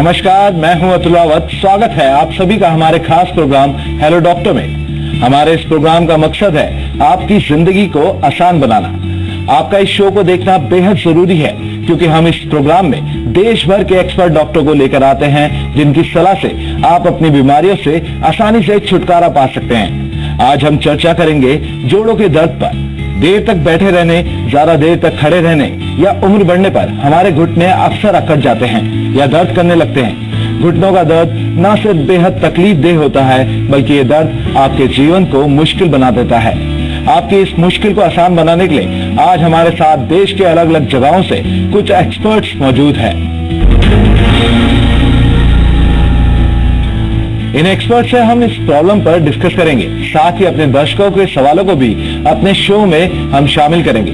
नमस्कार, मैं हूं अतुलावत। स्वागत है आप सभी का हमारे खास प्रोग्राम हेलो डॉक्टर में। हमारे इस प्रोग्राम का मकसद है आपकी जिंदगी को आसान बनाना। आपका इस शो को देखना बेहद जरूरी है क्योंकि हम इस प्रोग्राम में देश भर के एक्सपर्ट डॉक्टर को लेकर आते हैं जिनकी सलाह से आप अपनी बीमारियों से आसानी से छुटकारा पा सकते हैं। आज हम चर्चा करेंगे जोड़ों के दर्द पर। देर तक बैठे रहने, ज्यादा देर तक खड़े रहने या उम्र बढ़ने पर हमारे घुटने अक्सर अकड़ जाते हैं या दर्द करने लगते हैं। घुटनों का दर्द न सिर्फ बेहद तकलीफ देह होता है बल्कि ये दर्द आपके जीवन को मुश्किल बना देता है। आपकी इस मुश्किल को आसान बनाने के लिए आज हमारे साथ देश के अलग अलग जगहों से कुछ एक्सपर्ट्स मौजूद हैं। इन एक्सपर्ट से हम इस प्रॉब्लम पर डिस्कस करेंगे, साथ ही अपने दर्शकों के सवालों को भी अपने शो में हम शामिल करेंगे।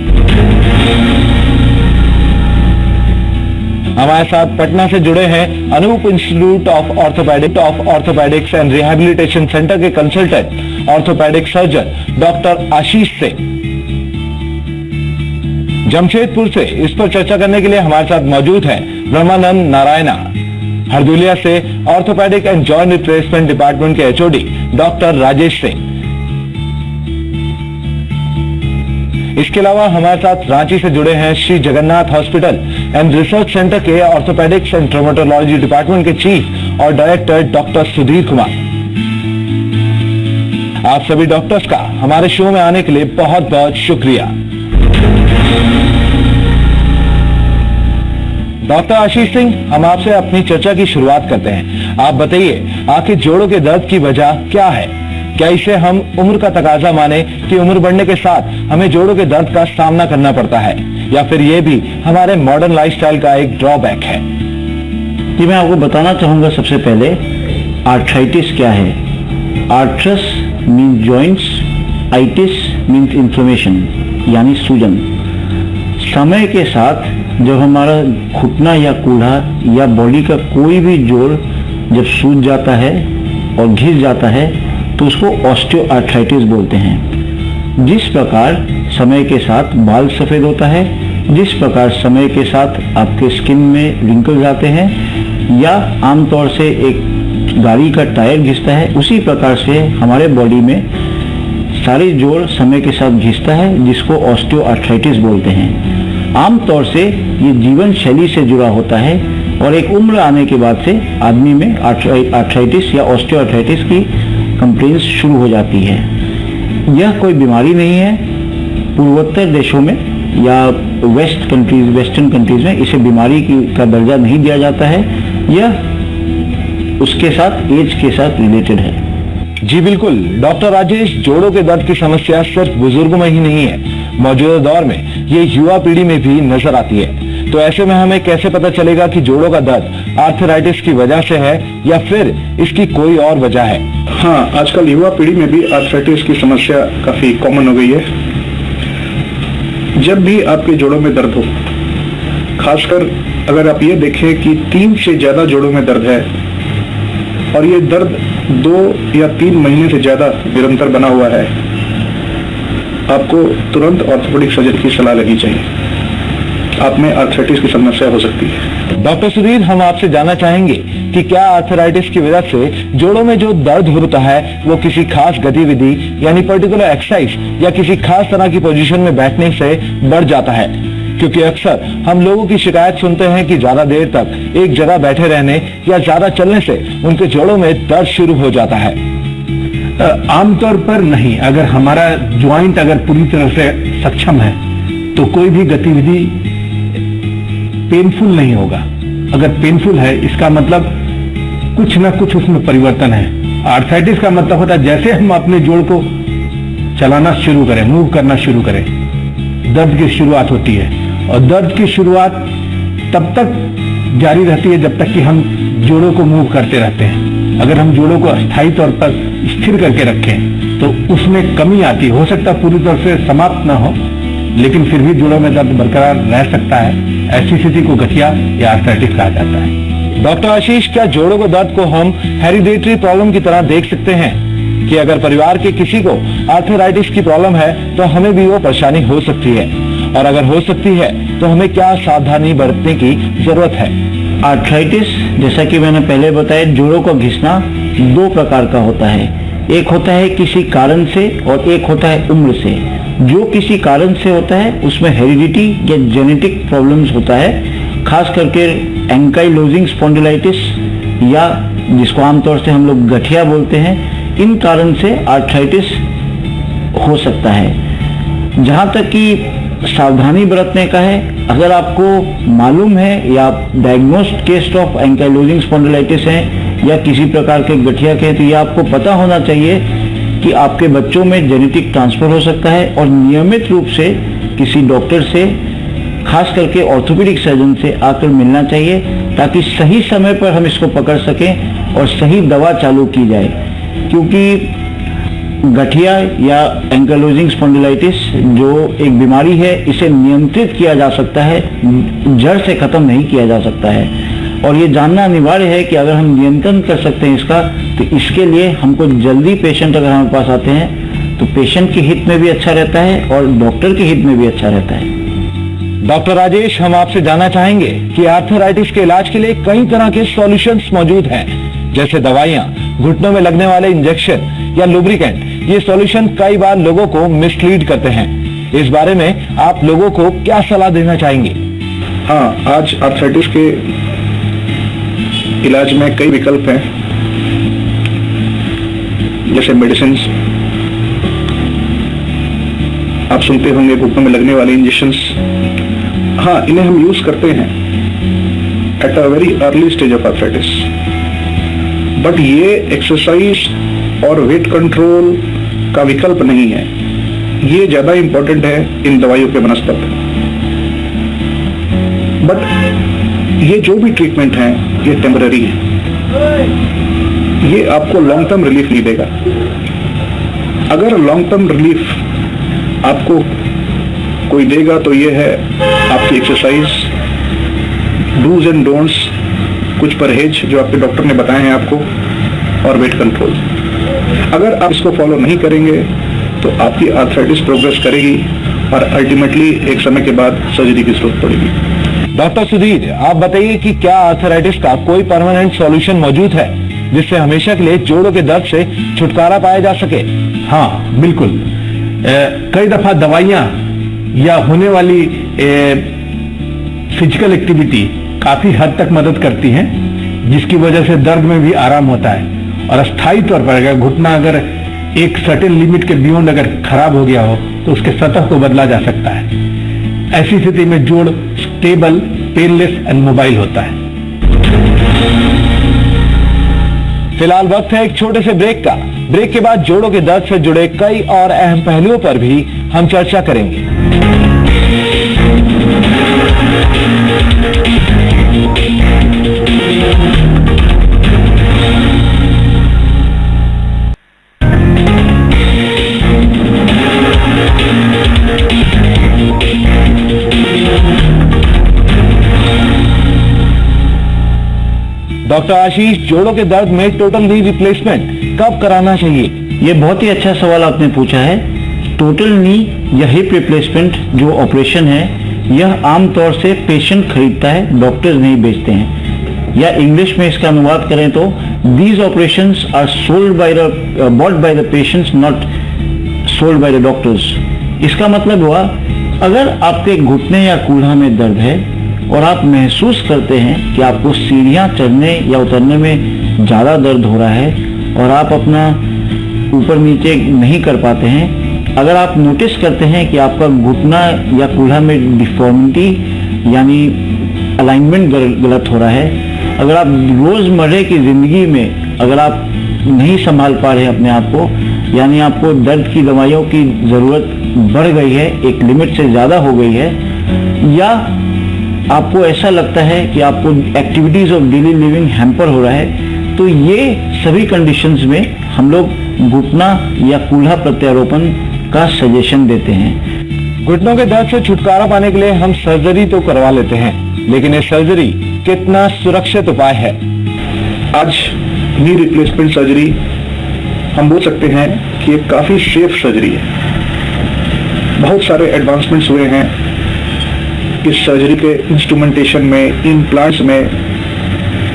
हमारे साथ पटना से जुड़े हैं Anoop institute of orthopaedics and rehabilitation centre के consultant orthopaedic surgeon doctor Ashish Singh. Jamshedpur से इस पर चर्चा करने के लिए हमारे साथ मौजूद है ब्रह्मानंद नारायणा। हरदुलिया से orthopaedic and joint replacement department के एचओडी डॉक्टर राजेश सिंह। इसके अलावा हमारे साथ रांची से जुड़े हैं Shri Jagannath hospital and research centre के ऑर्थोपेडिक्स एंड ट्रोमेटोलॉजी डिपार्टमेंट के चीफ और डायरेक्टर डॉक्टर सुधीर कुमार। आप सभी डॉक्टर्स का हमारे शो में आने के लिए बहुत बहुत शुक्रिया। डॉक्टर आशीष सिंह, हम आपसे अपनी चर्चा की शुरुआत करते हैं। आप बताइए, आखिर जोड़ों के दर्द की वजह क्या है? क्या इसे हम उम्र का तकाजा माने कि उम्र बढ़ने के साथ हमें जोड़ों के दर्द का सामना करना पड़ता है, या फिर ये भी हमारे मॉडर्न लाइफस्टाइल का एक ड्रॉबैक है? जी, मैं आपको बताना चाहूंगा सबसे पहले आर्थराइटिस क्या है। Arthros means joints, itis means inflammation यानी सूजन। समय के साथ जब हमारा घुटना या कूल्हा या बॉडी का कोई भी जोड़ जब सूज जाता है और घिस जाता है तो उसको ऑस्टियोआर्थराइटिस बोलते हैं। जिस प्रकार समय के साथ बाल सफेद होता है, जिस प्रकार समय के साथ आपके स्किन में रिंकल्स आते हैं या आमतौर से एक गाड़ी का टायर घिसता है, उसी प्रकार से हमारे बॉडी में सारे जोड़ समय के साथ घिसता है, जिसको ऑस्टियोआर्थराइटिस बोलते हैं। आमतौर से ये जीवन शैली से जुड़ा होता है और एक उम्र आने के बाद से आदमी में आर्थराइटिस या ऑस्टियोआर्थराइटिस की कंप्लेंट्स शुरू हो जाती है। यह कोई बीमारी नहीं है। पूर्वोत्तर देशों में या वेस्टर्न कंट्रीज में इसे बीमारी का दर्जा नहीं दिया जाता है। यह उसके साथ एज के साथ रिलेटेड है। जी बिल्कुल डॉक्टर राजेश, जोड़ों के दर्द की समस्या सिर्फ बुजुर्गों में ही नहीं है, मौजूदा दौर में ये युवा पीढ़ी में भी नजर आती है। तो ऐसे में हमें कैसे पता चलेगा कि जोड़ों का दर्द आर्थराइटिस की वजह से है या फिर इसकी कोई और वजह है? हाँ, आजकल युवा पीढ़ी में भी आर्थराइटिस की समस्या काफी कॉमन हो गई है। जब भी आपके जोड़ों में दर्द हो, खासकर अगर आप ये देखें कि 3 से ज्यादा जोड़ों में दर्द है और ये दर्द 2 या 3 महीने से ज्यादा निरंतर बना हुआ है, आपको तुरंत ऑर्थोपेडिक सर्जन की सलाह लेनी चाहिए। आप में आर्थराइटिस की समस्या हो सकती है। डॉक्टर सुधीर, हम आपसे जानना चाहेंगे कि क्या आर्थराइटिस की वजह से जोड़ों में जो दर्द होता है वो किसी खास गतिविधि यानी पर्टिकुलर एक्सरसाइज या किसी खास तरह की पोजीशन में बैठने से बढ़ जाता है? क्योंकि अक्सर हम लोगों की शिकायत सुनते हैं कि ज्यादा देर तक एक जगह बैठे रहने या ज्यादा चलने से उनके जोड़ों में दर्द शुरू हो जाता है। आमतौर पर नहीं। अगर हमारा ज्वाइंट अगर पूरी तरह से सक्षम है तो कोई भी गतिविधि पेनफुल नहीं होगा। अगर पेनफुल है इसका मतलब कुछ ना कुछ उसमें परिवर्तन है। आर्थराइटिस का मतलब होता है जैसे हम अपने जोड़ को चलाना शुरू करें, मूव करना शुरू करें, दर्द की शुरुआत होती है। और दर्द की शुरुआत तब तक जारी रहती है जब तक कि हम जोड़ों को मूव करते रहते हैं। अगर हम जोड़ों को अस्थायी तौर पर स्थिर करके रखें तो उसमें कमी आती हो सकता है पूरी तरह से समाप्त ना हो, लेकिन फिर भी जोड़ों में दर्द बरकरार रह सकता है। ऐसी स्थिति को गठिया या आर्थराइटिस कहा जाता है। डॉक्टर आशीष, क्या जोड़ों के दर्द को हम हेरिडेटरी प्रॉब्लम की तरह देख सकते हैं कि अगर परिवार के किसी को आर्थराइटिस की प्रॉब्लम है तो हमें भी वो परेशानी हो सकती है, और अगर हो सकती है तो हमें क्या सावधानी बरतने की जरूरत है? आर्थराइटिस जैसा कि मैंने पहले बताया, जोड़ों का घिसना दो प्रकार का होता है। एक होता है किसी कारण से और एक होता है उम्र से। जो किसी कारण से होता है उसमें हेरिडिटी या जेनेटिक प्रॉब्लम्स होता है, खास करके एंकाइलोजिंग स्पॉन्डिलाइटिस या जिसको आमतौर से हम लोग गठिया बोलते हैं, इन कारण से आर्थराइटिस हो सकता है। जहाँ तक कि सावधानी बरतने का है, अगर आपको मालूम है या आप diagnosed case of ankylosing spondylitis हैं या किसी प्रकार के गठिया के, तो ये आपको पता होना चाहिए कि आपके बच्चों में जेनेटिक ट्रांसफर हो सकता है और नियमित रूप से किसी डॉक्टर से, खास करके ऑर्थोपेडिक सर्जन से आकर मिलना चाहिए, ताकि सही समय पर हम इसको पकड़ सकें और सही दवा चालू की जाए। क्योंकि गठिया या एंकाइलोजिंग स्पॉन्डिलाइटिस जो एक बीमारी है, इसे नियंत्रित किया जा सकता है, जड़ से खत्म नहीं किया जा सकता है। और ये जानना अनिवार्य है कि अगर हम नियंत्रण कर सकते हैं इसका, तो इसके लिए हमको जल्दी पेशेंट अगर हमारे पास आते हैं तो पेशेंट के हित में भी अच्छा रहता है और डॉक्टर के हित में भी अच्छा रहता है। डॉक्टर राजेश, हम आपसे जानना चाहेंगे कि आर्थराइटिस के इलाज के लिए कई तरह के सॉल्यूशंस मौजूद हैं, जैसे दवाइयां, घुटनों में लगने वाले इंजेक्शन या लुब्रिकेंट। ये सॉल्यूशन कई बार लोगों को मिसलीड करते हैं। इस बारे में आप लोगों को क्या सलाह देना चाहेंगे? हाँ, आज आर्थराइटिस के इलाज में कई विकल्प हैं, जैसे मेडिसिन, आप सुनते होंगे घुटनों में लगने वाले इंजेक्शंस। हाँ, इन्हें हम यूज करते हैं at a very early stage of arthritis, but ये एक्सरसाइज और वेट कंट्रोल का विकल्प नहीं है। ये ज्यादा इंपॉर्टेंट है इन दवाइयों के बनस्पत। बट ये जो भी ट्रीटमेंट है ये टेम्पररी है, ये आपको लॉन्ग टर्म रिलीफ नहीं देगा। अगर लॉन्ग टर्म रिलीफ आपको कोई देगा तो ये है आपकी एक्सरसाइज, डूज एंड डोंट्स, कुछ परहेज जो आपके डॉक्टर ने बताए हैं आपको, और वेट कंट्रोल। अगर आप इसको फॉलो नहीं करेंगे तो आपकी आर्थराइटिस प्रोग्रेस करेगी और अल्टीमेटली एक समय के बाद सर्जरी की जरूरत पड़ेगी। डॉक्टर सुधीर, आप बताइए कि क्या आर्थराइटिस का कोई परमानेंट सॉल्यूशन मौजूद है जिससे हमेशा के लिए जोड़ों के दर्द से छुटकारा पाया जा सके? हाँ, बिल्कुल। कई दफा दवाइयां या होने वाली फिजिकल एक्टिविटी काफी हद तक मदद करती हैं, जिसकी वजह से दर्द में भी आराम होता है। और अस्थायी तौर पर अगर घुटना अगर एक सर्टेन लिमिट के बियॉन्ड अगर खराब हो गया हो तो उसके सतह को बदला जा सकता है। ऐसी स्थिति में जोड़ स्टेबल, पेनलेस एंड मोबाइल होता है। फिलहाल वक्त है एक छोटे से ब्रेक का। ब्रेक के बाद जोड़ों के दर्द से जुड़े कई और अहम पहलुओं पर भी हम चर्चा करेंगे। डॉक्टर आशीष, जोड़ों के दर्द में टोटल नी रिप्लेसमेंट कब कराना चाहिए? ये बहुत ही अच्छा सवाल आपने पूछा है। टोटल नी या हिप रिप्लेसमेंट जो ऑपरेशन है, यह आमतौर से पेशेंट खरीदता है, डॉक्टर्स नहीं बेचते हैं। या इंग्लिश में इसका अनुवाद करें तो these operations are sold by the bought by the patients, not sold by the doctors. इसका मतलब हुआ, अगर आपके घुटने या कूल्हा में दर्द है और आप महसूस करते हैं कि आपको सीढ़ियां चढ़ने या उतरने में ज़्यादा दर्द हो रहा है और आप अपना ऊपर नीचे नहीं कर पाते हैं, अगर आप नोटिस करते हैं कि आपका घुटना या कूल्हा में डिफॉर्मिटी यानी अलाइनमेंट गलत हो रहा है, अगर आप रोज़मर्रे की ज़िंदगी में अगर आप नहीं संभाल पा रहे अपने आप को, यानी आपको दर्द की दवाइयों की ज़रूरत बढ़ गई है, एक लिमिट से ज़्यादा हो गई है, या आपको ऐसा लगता है कि आपको activities of daily living hamper हो रहा है, तो ये सभी कंडीशंस में हम लोग घुटना या कूल्हा प्रत्यारोपण का सजेशन देते हैं। घुटनों के दर्द से छुटकारा पाने के लिए हम सर्जरी तो करवा लेते हैं, लेकिन ये सर्जरी कितना सुरक्षित उपाय है? आज नी रिप्लेसमेंट सर्जरी हम बोल सकते हैं कि ये काफी सेफ सर्जरी है। बहुत सारे एडवांसमेंट्स हुए हैं इस सर्जरी के इंस्ट्रूमेंटेशन में, इम्प्लांट्स में,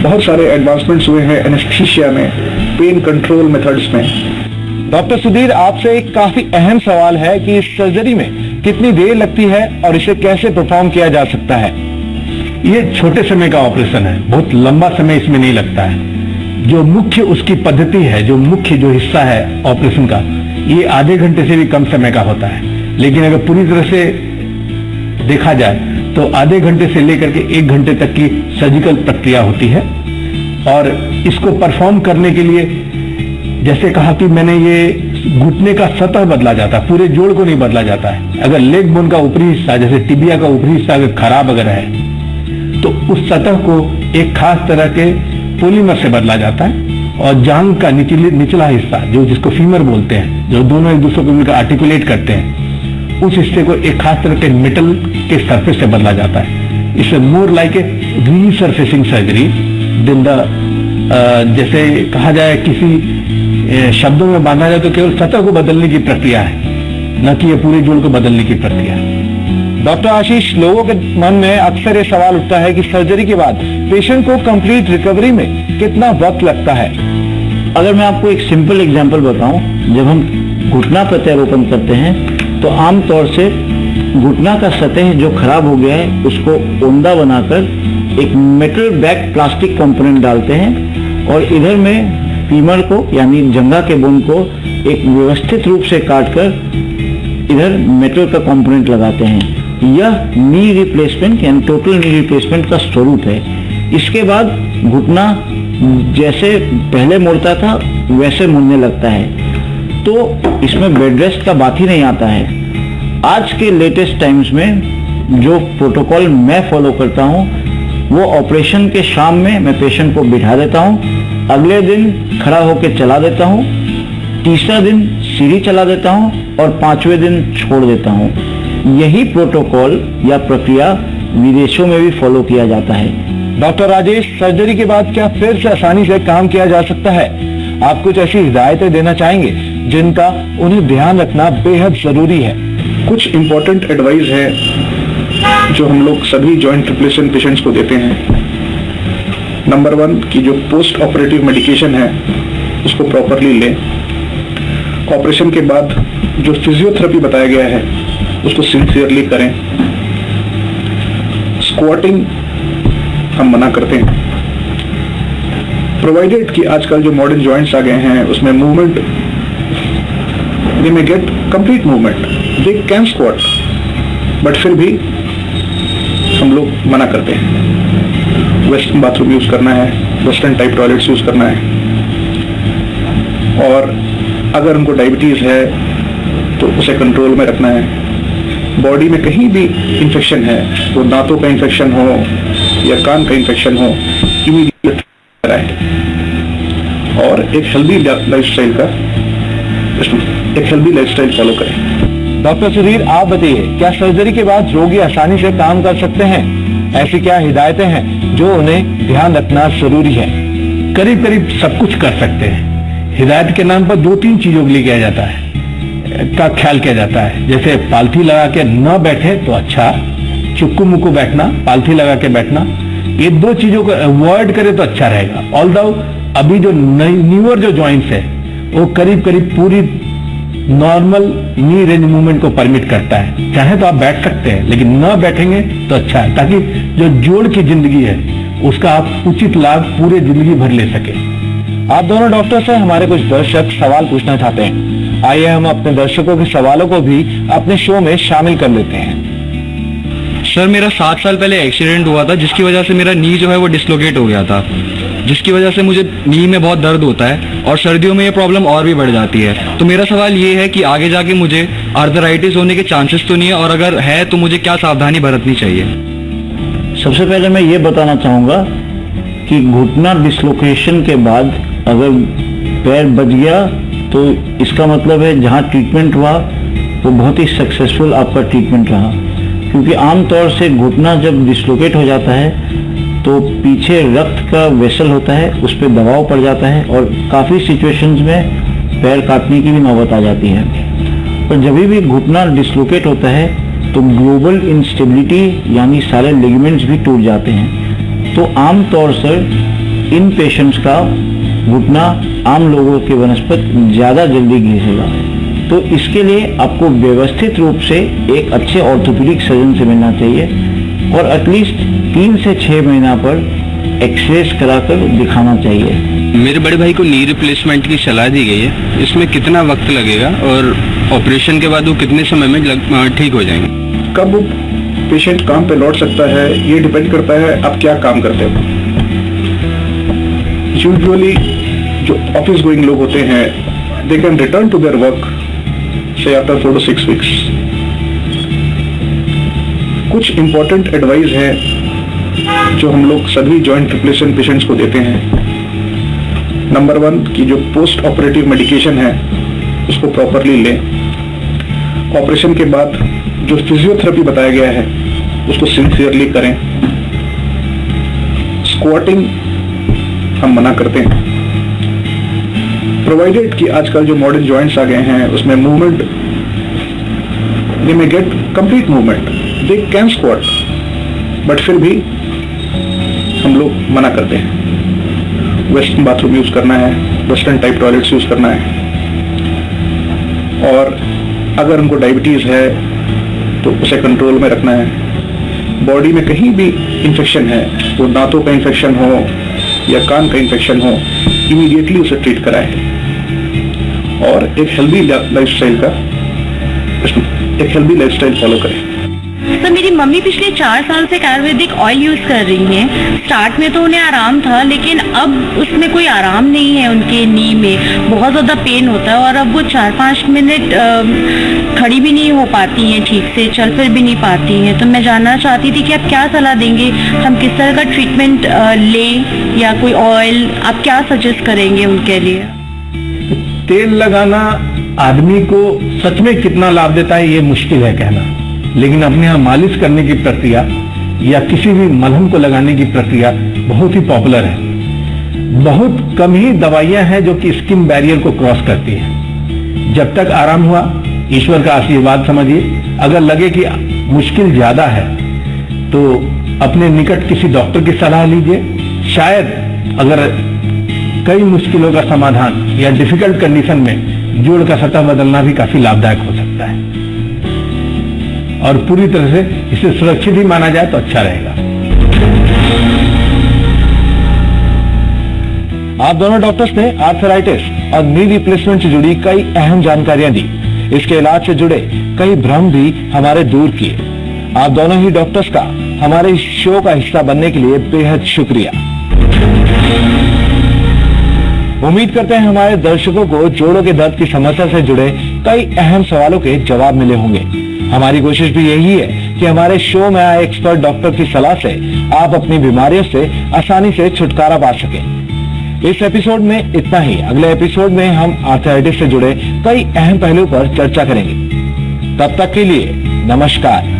बहुत सारे एडवांसमेंट्स हुए हैं एनेस्थीसिया में, पेन कंट्रोल मेथड्स में। डॉक्टर सुधीर, आपसे एक काफी अहम सवाल है कि इस सर्जरी में कितनी देर लगती है और इसे कैसे परफॉर्म किया जा सकता है? ये छोटे समय का ऑपरेशन है, बहुत लंबा समय इसमें नहीं लगता है। जो मुख्य उसकी पद्धति है, जो मुख्य जो हिस्सा है ऑपरेशन का, ये आधे घंटे से भी कम समय का होता है। लेकिन अगर पूरी तरह से देखा जाए तो आधे घंटे से लेकर के 1 घंटे तक की सर्जिकल प्रक्रिया होती है। और इसको परफॉर्म करने के लिए, जैसे कहा कि मैंने, ये घुटने का सतह बदला जाता है, पूरे जोड़ को नहीं बदला जाता है। अगर लेग बोन का ऊपरी हिस्सा, जैसे टिबिया का ऊपरी हिस्सा अगर खराब अगर है तो उस सतह को एक खास तरह के पॉलीमर से बदला जाता है। और जांघ का निचला हिस्सा, जो जिसको फीमर बोलते हैं, जो दोनों एक दूसरे को मिलकर आर्टिकुलेट करते हैं, उस हिस्से को एक खास तरह के मेटल के सरफेस से बदला जाता है। इसे more like a resurfacing surgery then the, जैसे कहा जाए, किसी शब्दों में बांधा जाए तो केवल सतह को बदलने की प्रक्रिया है, न कि ये पूरे जोड़ को बदलने की प्रक्रिया है। डॉक्टर आशीष, लोगों के मन में अक्सर ये सवाल उठता है कि सर्जरी के बाद पेशेंट को कंप्लीट रिकवरी में कितना वक्त लगता है? अगर मैं आपको एक सिंपल एग्जांपल बताऊं, जब हम घुटना प्रत्यारोपण करते हैं तो आमतौर से घुटना का सतह जो खराब हो गया है उसको ओंदा बनाकर एक मेटल बैक प्लास्टिक कंपोनेंट डालते हैं और इधर में फीमर को यानी जंघा के बोन को एक व्यवस्थित रूप से काटकर इधर मेटल का कंपोनेंट लगाते हैं। यह नी रिप्लेसमेंट यानी टोटल नी रिप्लेसमेंट का स्वरूप है। इसके बाद घुटना जैसे पहले मुड़ता था वैसे मुड़ने लगता है, तो इसमें बेड रेस्ट का बात ही नहीं आता है। आज के लेटेस्ट टाइम्स में जो प्रोटोकॉल मैं फॉलो करता हूँ वो ऑपरेशन के शाम में मैं पेशेंट को बिठा देता हूँ, अगले दिन खड़ा होकर चला देता हूँ, तीसरा दिन सीढ़ी चला देता हूँ और 5वें दिन छोड़ देता हूँ। यही प्रोटोकॉल या प्रक्रिया विदेशों में भी फॉलो किया जाता है। डॉक्टर राजेश, सर्जरी के बाद क्या फिर से आसानी से काम किया जा सकता है? आप कुछ ऐसी हिदायतें देना चाहेंगे जिनका उन्हें ध्यान रखना बेहद जरूरी है? कुछ इंपॉर्टेंट एडवाइस है जो हम लोग सभी जॉइंट रिप्लेसमेंट पेशेंट्स को देते हैं। नंबर 1 कि जो पोस्ट ऑपरेटिव मेडिकेशन है उसको प्रॉपरली लें। ऑपरेशन के बाद जो फिजियोथेरेपी बताया गया है उसको सिंसियरली करें। स्क्वाटिंग हम मना करते हैं, प्रोवाइडेड कि आजकल जो मॉडर्न जॉइंट्स आ गए हैं उसमें movement, they may get complete movement, they can squat, but फिर भी हम लोग मना करते हैं। वेस्टर्न बाथरूम यूज करना है, वेस्टर्न टाइप टॉयलेट्स यूज करना है। और अगर उनको डायबिटीज है तो उसे कंट्रोल में रखना है। बॉडी में कहीं भी इंफेक्शन है, वो दांतों का इंफेक्शन हो या कान का इंफेक्शन हो, इमीडिएट कराएं। और एक हेल्दी लाइफस्टाइल फॉलो करें। डॉक्टर सुधीर, आप बताइए, क्या सर्जरी के बाद रोगी आसानी से काम कर सकते हैं? ऐसी क्या हिदायतें हैं जो उन्हें ध्यान रखना जरूरी है? करीब करीब सब कुछ कर सकते हैं। हिदायत के नाम पर 2-3 चीजों के लिए किया जाता है, का ख्याल किया जाता है। जैसे पालथी लगा के न बैठे तो अच्छा, चुक्कू मुक्कू बैठना, पालथी लगा के बैठना, ये 2 चीजों को अवॉइड करे तो अच्छा रहेगा। ऑल्दो अभी जो न्यूअर जो जॉइंट्स है वो करीब करीब पूरी नॉर्मल नी रेंज मूवमेंट को परमिट करता है। चाहे तो आप बैठ सकते हैं, लेकिन न बैठेंगे तो अच्छा है, ताकि जो जोड़ की जिंदगी है उसका आप उचित लाभ पूरे जिंदगी भर ले सके। आप दोनों डॉक्टर से हमारे कुछ दर्शक सवाल पूछना चाहते हैं। आइए हम अपने दर्शकों के सवालों को भी अपने शो में शामिल कर लेते हैं। सर, मेरा 7 साल पहले एक्सीडेंट हुआ था जिसकी वजह से मेरा नी जो है वो डिसलोकेट हो गया था, जिसकी वजह से मुझे नी में बहुत दर्द होता है और सर्दियों में ये प्रॉब्लम और भी बढ़ जाती है। तो मेरा सवाल ये है कि आगे जाके मुझे आर्थराइटिस होने के चांसेस तो नहीं है, और अगर है तो मुझे क्या सावधानी बरतनी चाहिए? सबसे पहले मैं ये बताना चाहूँगा कि घुटना डिसलोकेशन के बाद अगर पैर बच गया तो इसका मतलब है जहाँ ट्रीटमेंट हुआ वो बहुत ही सक्सेसफुल आपका ट्रीटमेंट रहा। क्योंकि आमतौर से घुटना जब डिसलोकेट हो जाता है तो पीछे रक्त का वेसल होता है, उस पर दबाव पड़ जाता है और काफ़ी सिचुएशंस में पैर काटने की भी नौबत आ जाती है। पर जब भी घुटना डिसलोकेट होता है तो ग्लोबल इंस्टेबिलिटी यानी सारे लिगामेंट्स भी टूट जाते हैं। तो आमतौर से इन पेशेंट्स का घुटना आम लोगों के बनस्पत ज़्यादा जल्दी घिसेगा। तो इसके लिए आपको व्यवस्थित रूप से एक अच्छे ऑर्थोपेडिक सर्जन से मिलना चाहिए और एटलीस्ट 3 से 6 महीना पर एक्सरेस कराकर दिखाना चाहिए। मेरे बड़े भाई को नी रिप्लेसमेंट की सलाह दी गई है, इसमें कितना वक्त लगेगा और ऑपरेशन के बाद वो कितने समय में ठीक हो जाएंगे? कब पेशेंट काम पे लौट सकता है ये डिपेंड करता है आप क्या काम करते हो। यूजुअली जो ऑफिस गोइंग लोग होते हैं they can return to their work से आफ्टर 4 to 6 weeks। कुछ इंपॉर्टेंट एडवाइस है जो हम लोग सभी जॉइंट रिप्लेसमेंट पेशेंट्स को देते हैं। नंबर 1 की जो पोस्ट ऑपरेटिव मेडिकेशन है उसको प्रॉपरली लें। ऑपरेशन के बाद जो फिजियोथेरेपी बताया गया है उसको सिंसियरली करें। स्क्वाटिंग हम मना करते हैं, प्रोवाइडेड कि आजकल जो मॉडर्न जॉइंट्स आ गए हैं उसमें movement, they may get complete movement, they can squat, but फिर भी हम लोग मना करते हैं। वेस्टर्न बाथरूम यूज करना है, वेस्टर्न टाइप टॉयलेट्स यूज करना है। और अगर उनको डायबिटीज है तो उसे कंट्रोल में रखना है। बॉडी में कहीं भी इंफेक्शन है, वो दांतों का इंफेक्शन हो या कान का इंफेक्शन हो, इमीडिएटली उसे ट्रीट कराएं और एक हेल्दी लाइफस्टाइल फॉलो करें। सर मेरी मम्मी पिछले 4 साल से आयुर्वेदिक ऑयल यूज कर रही हैं। स्टार्ट में तो उन्हें आराम था, लेकिन अब उसमें कोई आराम नहीं है। उनके नी में बहुत ज्यादा पेन होता है और अब वो 4-5 मिनट खड़ी भी नहीं हो पाती हैं, ठीक से चल फिर भी नहीं पाती हैं। तो मैं जानना चाहती थी कि आप क्या सलाह देंगे, हम किस तरह का ट्रीटमेंट लें या कोई ऑयल आप क्या सजेस्ट करेंगे उनके लिए? तेल लगाना आदमी को सच में कितना लाभ देता है ये मुश्किल है कहना, लेकिन अपने यहाँ मालिश करने की प्रक्रिया या किसी भी मलहम को लगाने की प्रक्रिया बहुत ही पॉपुलर है। बहुत कम ही दवाइयां हैं जो कि स्किन बैरियर को क्रॉस करती हैं। जब तक आराम हुआ ईश्वर का आशीर्वाद समझिए। अगर लगे कि मुश्किल ज्यादा है तो अपने निकट किसी डॉक्टर की सलाह लीजिए। शायद अगर कई मुश्किलों का समाधान या डिफिकल्ट कंडीशन में जोड़ का सतह बदलना भी काफी लाभदायक हो सकता है और पूरी तरह से इसे सुरक्षित ही माना जाए तो अच्छा रहेगा। आप दोनों डॉक्टर्स ने आर्थराइटिस और नी रिप्लेसमेंट से जुड़ी कई अहम जानकारियां दी। इसके इलाज से जुड़े कई भ्रम भी हमारे दूर किए। आप दोनों ही डॉक्टर्स का हमारे इस शो का हिस्सा बनने के लिए बेहद शुक्रिया। उम्मीद करते हैं हमारे दर्शकों को जोड़ों के दर्द की समस्या से जुड़े कई अहम सवालों के जवाब मिले होंगे। हमारी कोशिश भी यही है कि हमारे शो में आए एक्सपर्ट डॉक्टर की सलाह से आप अपनी बीमारियों से आसानी से छुटकारा पा सकें। इस एपिसोड में इतना ही। अगले एपिसोड में हम आर्थराइटिस से जुड़े कई अहम पहलुओं पर चर्चा करेंगे। तब तक के लिए नमस्कार।